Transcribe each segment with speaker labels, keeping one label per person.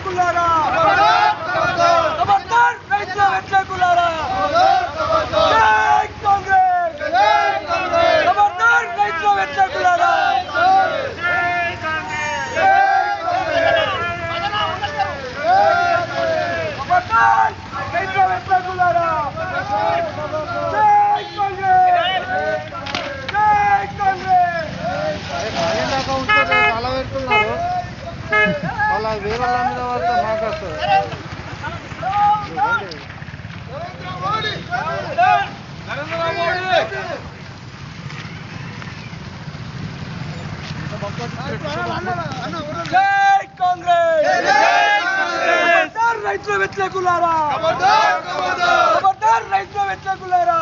Speaker 1: వ్యతిరేకులారా ఖబర్దార్ రైతుల వ్యతిరేకులారా జై కాంగ్రెస్ ఖబర్దార్ రైతుల వ్యతిరేకులారా ఖబర్దార్ రైతుల వ్యతిరేకులారా జై కాంగ్రెస్ జై కాంగ్రెస్
Speaker 2: చాలా పెడుతున్నారు వాళ్ళ వేరే వాళ్ళ మీద వాళ్ళతో మాట్లాడుతారు
Speaker 1: జై కాంగ్రెస్ ఖబర్దార్ రైతుల వ్యతిరేకులారా ఖబర్దార్ రైతుల వ్యతిరేకులారా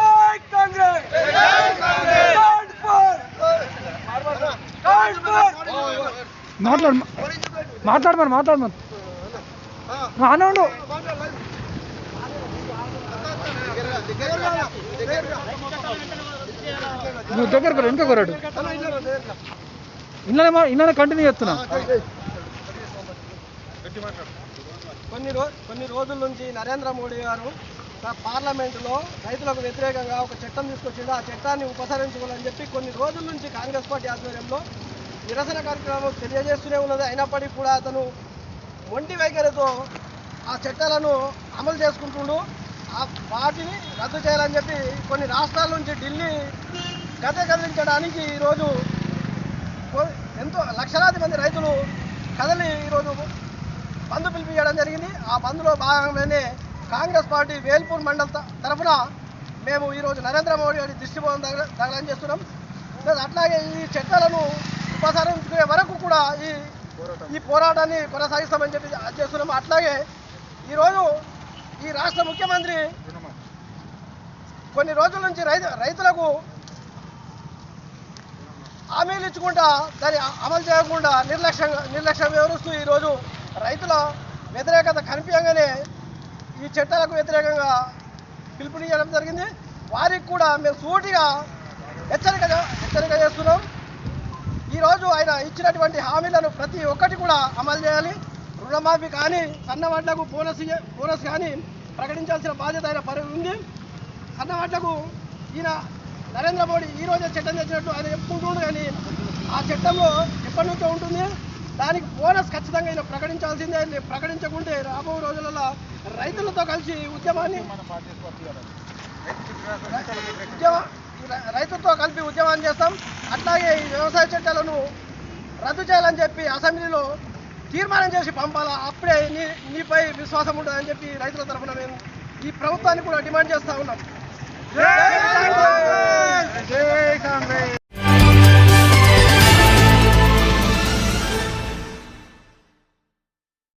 Speaker 1: జై కాంగ్రెస్
Speaker 2: మాట్లాడమని అన్న ఉండు నువ్వు దగ్గర ఇంకా కొరాడు ఇన్ననే కంటిన్యూ చేస్తున్నా.
Speaker 1: కొన్ని రోజుల నుంచి నరేంద్ర మోడీ గారు పార్లమెంటులో రైతులకు వ్యతిరేకంగా ఒక చట్టం తీసుకొచ్చిండు. ఆ చట్టాన్ని ఉపసంహరించుకోవాలని చెప్పి కొన్ని రోజుల నుంచి కాంగ్రెస్ పార్టీ ఆధ్వర్యంలో నిరసన కార్యక్రమం తెలియజేస్తూనే ఉన్నది. అయినప్పటికీ కూడా అతను మొండి వైఖరితో ఆ చట్టాలను అమలు చేసుకుంటుండు. వాటిని రద్దు చేయాలని చెప్పి కొన్ని రాష్ట్రాల నుంచి ఢిల్లీ కదిలించడానికి ఈరోజు ఎంతో లక్షలాది మంది రైతులు కదిలి ఈరోజు బంద్ పిలిపించడం జరిగింది. ఆ బంద్లో భాగంగానే కాంగ్రెస్ పార్టీ వేల్పూర్ మండల్ తరఫున మేము ఈరోజు నరేంద్ర మోడీ గారి దృష్టిబోధం దగలం చేస్తున్నాం. అట్లాగే ఈ చట్టాలను ఉపసంహరించుకునే వరకు కూడా ఈ పోరాటాన్ని కొనసాగిస్తామని చెప్పి చేస్తున్నాం. అట్లాగే ఈరోజు ఈ రాష్ట్ర ముఖ్యమంత్రి కొన్ని రోజుల నుంచి రైతులకు హామీలు ఇచ్చుకుంటా దాన్ని అమలు చేయకుండా నిర్లక్ష్యం వివరిస్తూ ఈరోజు రైతుల వ్యతిరేకత కనిపించగానే ఈ చట్టాలకు వ్యతిరేకంగా పిలుపునియడం జరిగింది. వారికి కూడా మేము సూటిగా హెచ్చరిక చేస్తున్నాం. ఈరోజు ఆయన ఇచ్చినటువంటి హామీలను ప్రతి ఒక్కటి కూడా అమలు చేయాలి. రుణమాఫీ కానీ సన్నవాట్లకు బోనస్ కానీ ప్రకటించాల్సిన బాధ్యత ఆయన ఉంది. సన్నవాట్లకు ఈయన నరేంద్ర మోడీ ఈరోజే చట్టం తెచ్చినట్టు ఆయన చెప్పుకుంటుండు, కానీ ఆ చట్టంలో ఎప్పటి నుంచో ఉంటుంది. దానికి బోనస్ ఖచ్చితంగా ఈయన ప్రకటించాల్సిందే. ప్రకటించకుంటే రాబో రోజులలో రైతులతో కలిసి రైతులతో కలిపి ఉద్యమాన్ని చేస్తాం. అట్లాగే ఈ వ్యవసాయ చట్టాలను రద్దు చేయాలని చెప్పి అసెంబ్లీలో తీర్మానం చేసి పంపాలా, అప్పుడే నీపై విశ్వాసం ఉంటుందని చెప్పి రైతుల తరఫున మేము ఈ ప్రభుత్వాన్ని కూడా డిమాండ్ చేస్తూ ఉన్నాం. జై కాంగ్రెస్.